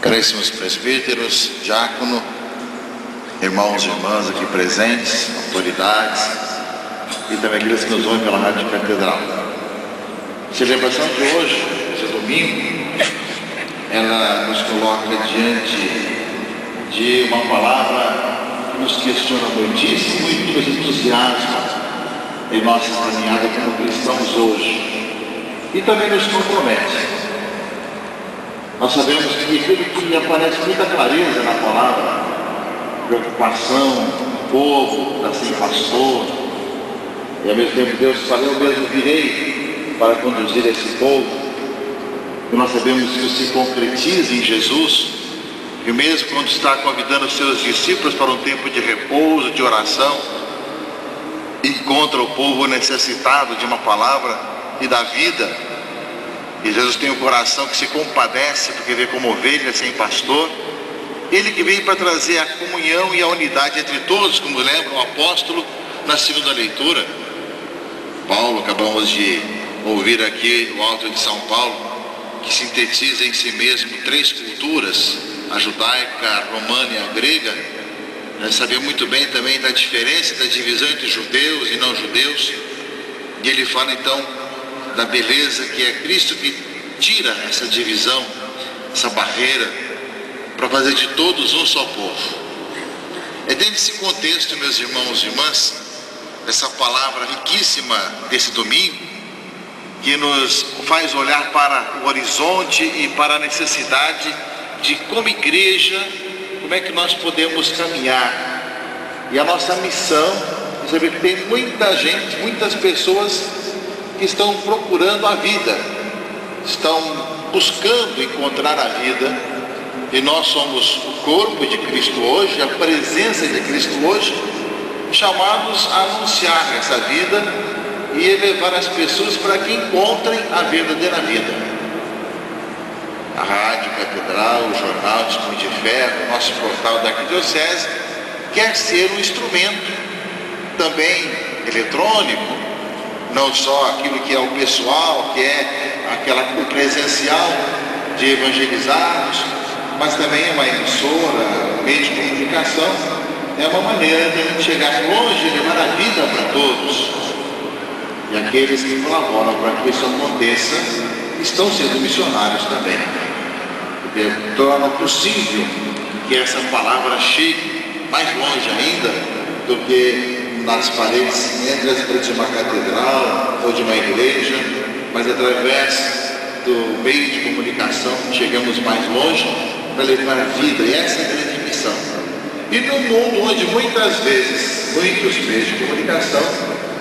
Caríssimos presbíteros, diácono, irmãos e irmãs aqui presentes, autoridades e também aqueles que nos ouvem pela Rádio Catedral. A celebração de hoje, esse domingo, ela nos coloca diante de uma palavra que nos questiona muitíssimo e que nos entusiasma em nossa caminhada como cristãos hoje e também nos compromete. Nós sabemos que aquilo que aparece com muita clareza na palavra, preocupação do povo, está sem pastor, e ao mesmo tempo Deus fala, eu mesmo virei para conduzir esse povo, e nós sabemos que isso se concretiza em Jesus, e mesmo quando está convidando os seus discípulos para um tempo de repouso, de oração, encontra o povo necessitado de uma palavra e da vida. E Jesus tem um coração que se compadece, porque vê como ovelha sem pastor. Ele que veio para trazer a comunhão e a unidade entre todos, como lembra o apóstolo na segunda leitura. Paulo, acabamos de ouvir aqui o Alto de São Paulo, que sintetiza em si mesmo três culturas, a judaica, a romana e a grega. Nós sabemos muito bem também da diferença, da divisão entre judeus e não judeus. E ele fala então da beleza que é Cristo, que tira essa divisão, essa barreira, para fazer de todos um só povo. É dentro desse contexto, meus irmãos e irmãs, essa palavra riquíssima desse domingo, que nos faz olhar para o horizonte e para a necessidade de, como igreja, como é que nós podemos caminhar. E a nossa missão, você vê que tem muita gente, muitas pessoas que estão procurando a vida, estão buscando encontrar a vida, e nós somos o corpo de Cristo hoje, a presença de Cristo hoje, chamados a anunciar essa vida e elevar as pessoas para que encontrem a verdadeira vida. A Rádio Catedral, o Jornal Testemunho de Fé, o nosso portal da Arquidiocese, quer ser um instrumento também eletrônico, não só aquilo que é o pessoal, que é o presencial de evangelizarmos, mas também uma emissora, um meio de comunicação, é uma maneira de a gente chegar longe e levar a vida para todos. E aqueles que colaboram para que isso aconteça estão sendo missionários também, porque torna possível que essa palavra chegue mais longe ainda do que nas paredes, entre as paredes de uma catedral ou de uma igreja, mas através do meio de comunicação chegamos mais longe para levar a vida, e essa é a grande missão. E num mundo onde muitas vezes muitos meios de comunicação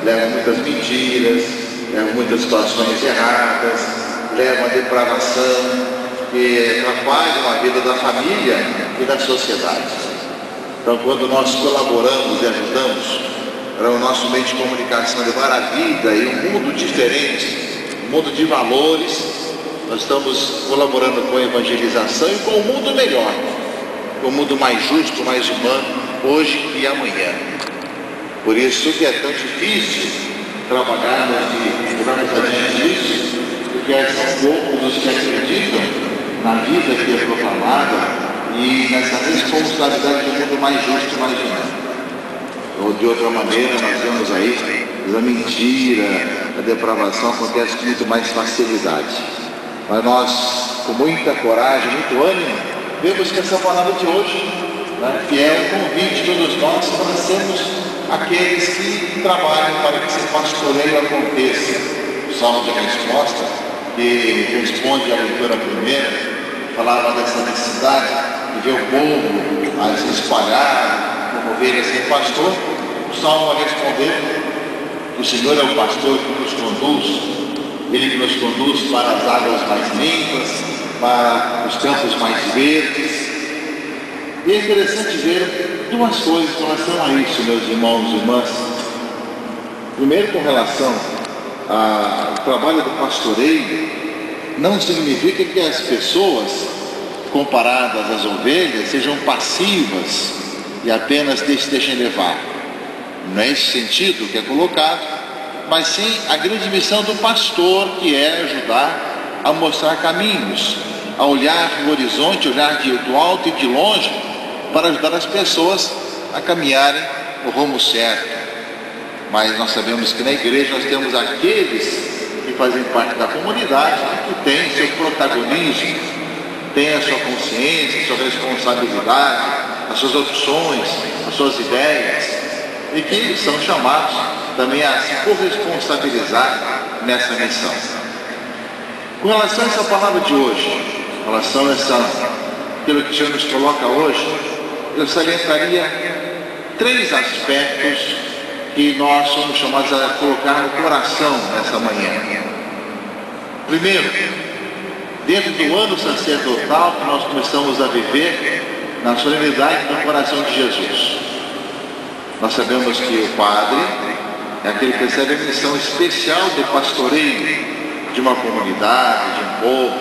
levam muitas mentiras, levam muitas situações erradas, levam a depravação, que atrapalham a vida da família e da sociedade. Então, quando nós colaboramos e ajudamos para o nosso meio de comunicação levar a vida e um mundo diferente, um mundo de valores, nós estamos colaborando com a evangelização e com um mundo melhor, com um mundo mais justo, mais humano, hoje e amanhã. Por isso que é tão difícil trabalharmos e levarmos adiante isso, porque são poucos os que acreditam na vida que é proclamada e nessa responsabilidade de um mundo mais justo e mais humano. Ou de outra maneira, nós vemos aí a mentira, a depravação acontece com muito mais facilidade. Mas nós, com muita coragem, muito ânimo, vemos que essa palavra de hoje, né, que é um convite de todos nós para sermos aqueles que trabalham para que esse pastoreio aconteça. O salmo de resposta, que responde à leitura primeira, falava dessa necessidade de ver o povo a se espalhar como ovelhas sem pastor. O salmo vai responder: o Senhor é o pastor que nos conduz, Ele que nos conduz para as águas mais limpas, para os campos mais verdes. E é interessante ver duas coisas com relação a isso, meus irmãos e irmãs. Primeiro, com relação ao trabalho do pastoreio, não significa que as pessoas, comparadas às ovelhas, sejam passivas e apenas se deixem levar. Não é esse sentido que é colocado, mas sim a grande missão do pastor, que é ajudar a mostrar caminhos, a olhar no horizonte, olhar do alto e de longe, para ajudar as pessoas a caminharem no rumo certo. Mas nós sabemos que na igreja nós temos aqueles que fazem parte da comunidade, que têm seu protagonismo, têm a sua consciência, a sua responsabilidade, as suas opções, as suas ideias, e que são chamados também a se corresponsabilizar nessa missão. Com relação a essa palavra de hoje, com relação a aquilo que o Senhor nos coloca hoje, eu salientaria 3 aspectos que nós somos chamados a colocar no coração nessa manhã. Primeiro, dentro do ano sacerdotal que nós começamos a viver na solenidade do coração de Jesus, nós sabemos que o padre é aquele que recebe a missão especial de pastoreio de uma comunidade, de um povo,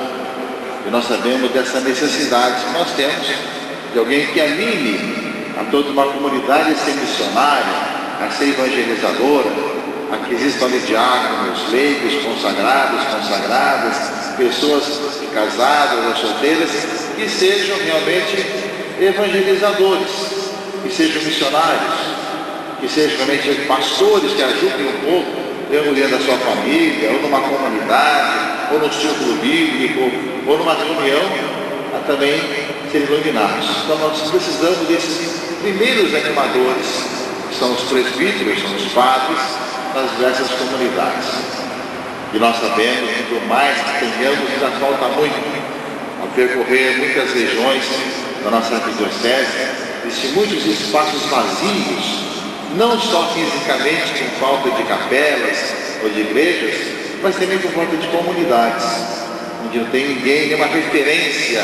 e nós sabemos dessa necessidade que nós temos de alguém que anime a toda uma comunidade a ser missionária, a ser evangelizadora, a que existam diáconos, leigos, consagrados, consagradas, pessoas casadas ou solteiras, que sejam realmente evangelizadores, que sejam missionários, que sejam realmente pastores que ajudem o povo, dentro da sua família, ou numa comunidade, ou no círculo bíblico, ou numa reunião, a também ser iluminados. Então nós precisamos desses primeiros animadores, que são os presbíteros, são os padres, nas diversas comunidades. E nós sabemos que por mais que tenhamos, ainda falta muito a percorrer muitas regiões da nossa arquidiocese, existem muitos espaços vazios, não só fisicamente com falta de capelas ou de igrejas, mas também por falta de comunidades, onde não tem ninguém, nenhuma referência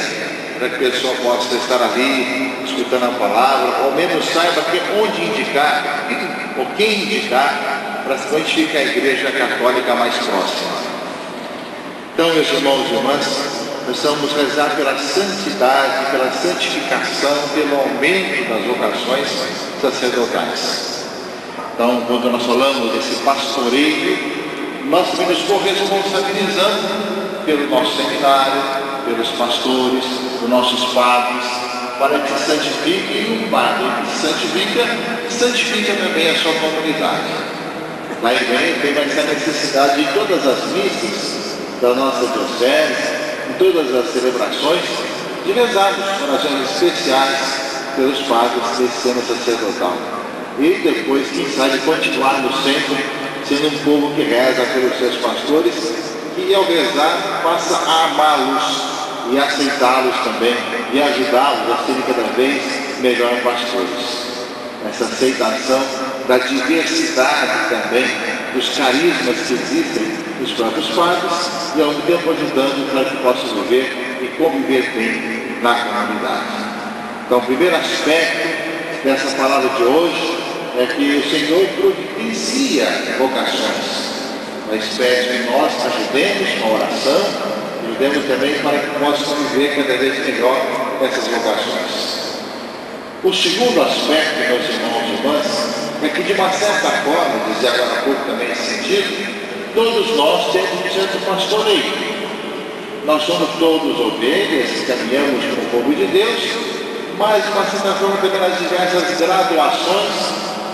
para que a pessoa possa estar ali escutando a palavra, ou ao menos saiba onde indicar, ou quem indicar, para onde fica a igreja católica mais próxima. Então, meus irmãos e irmãs, nós vamos rezar pela santidade, pela santificação, pelo aumento das vocações sacerdotais. Então, quando nós falamos desse pastoreio, nós também nos corresponsabilizamos pelo nosso seminário, pelos pastores, pelos nossos padres, para que se santifique, e o padre que se santifica também a sua comunidade. Lá em tem essa necessidade de todas as missas da nossa diocese, em todas as celebrações, de rezarmos orações especiais pelos padres desse ano sacerdotal. E depois, quem sabe, continuarmos sempre sendo um povo que reza pelos seus pastores, e ao rezar passa a amá-los e aceitá-los também, e ajudá-los a serem cada vez melhor pastores. Essa aceitação da diversidade também, dos carismas que existem nos próprios padres, e ao mesmo tempo ajudando para que possam viver e conviver bem na comunidade. Então, o primeiro aspecto dessa palavra de hoje é que o Senhor providencia vocações, mas pede que nós ajudemos com a oração, ajudemos também para que possam viver cada vez melhor essas vocações. O segundo aspecto, meus irmãos e irmãs, é que de uma certa forma, dizia agora há pouco também nesse sentido, todos nós temos um certo pastoreio. Nós somos todos ovelhas, caminhamos com o povo de Deus, mas de uma certa forma também nas diversas graduações,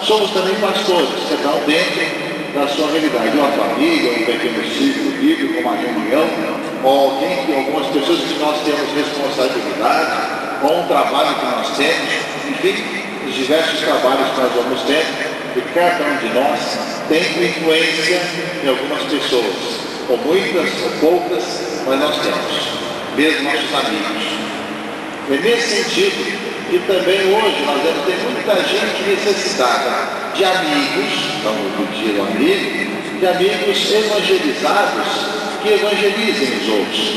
somos também pastores, cada um dentro da sua realidade, uma família, um pequeno círculo bíblico, uma reunião, ou alguém que algumas pessoas que nós temos responsabilidade, ou um trabalho que nós temos, enfim, os diversos trabalhos que nós vamos ter, e cada um de nós tem influência em algumas pessoas, ou muitas, ou poucas, mas nós temos, mesmo nossos amigos. É nesse sentido que também hoje nós devemos ter muita gente necessitada de amigos, não vou dizer amigo, de amigos evangelizados, que evangelizem os outros,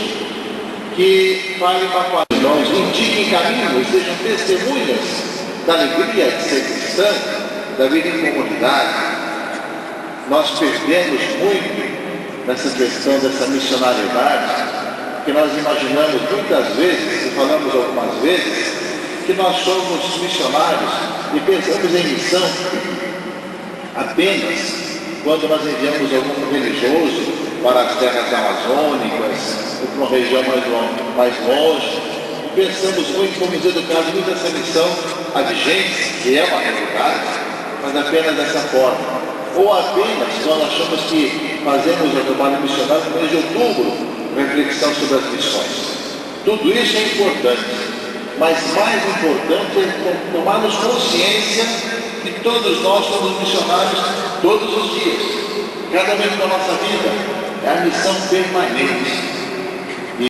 que falem para os irmãos, indiquem caminhos, sejam testemunhas da alegria de ser cristã, da vida em comunidade. Nós perdemos muito nessa questão dessa missionariedade, que nós imaginamos muitas vezes, e falamos algumas vezes, que nós somos missionários e pensamos em missão apenas quando nós enviamos algum religioso para as terras amazônicas, ou para uma região mais longe. Pensamos muito, como diz do caso, muito essa missão vigente, que é uma realidade, mas apenas dessa forma. Ou apenas nós achamos que fazemos o trabalho missionário no mês de outubro, reflexão sobre as missões. Tudo isso é importante, mas mais importante é tomarmos consciência de que todos nós somos missionários todos os dias. Cada momento da nossa vida é a missão permanente.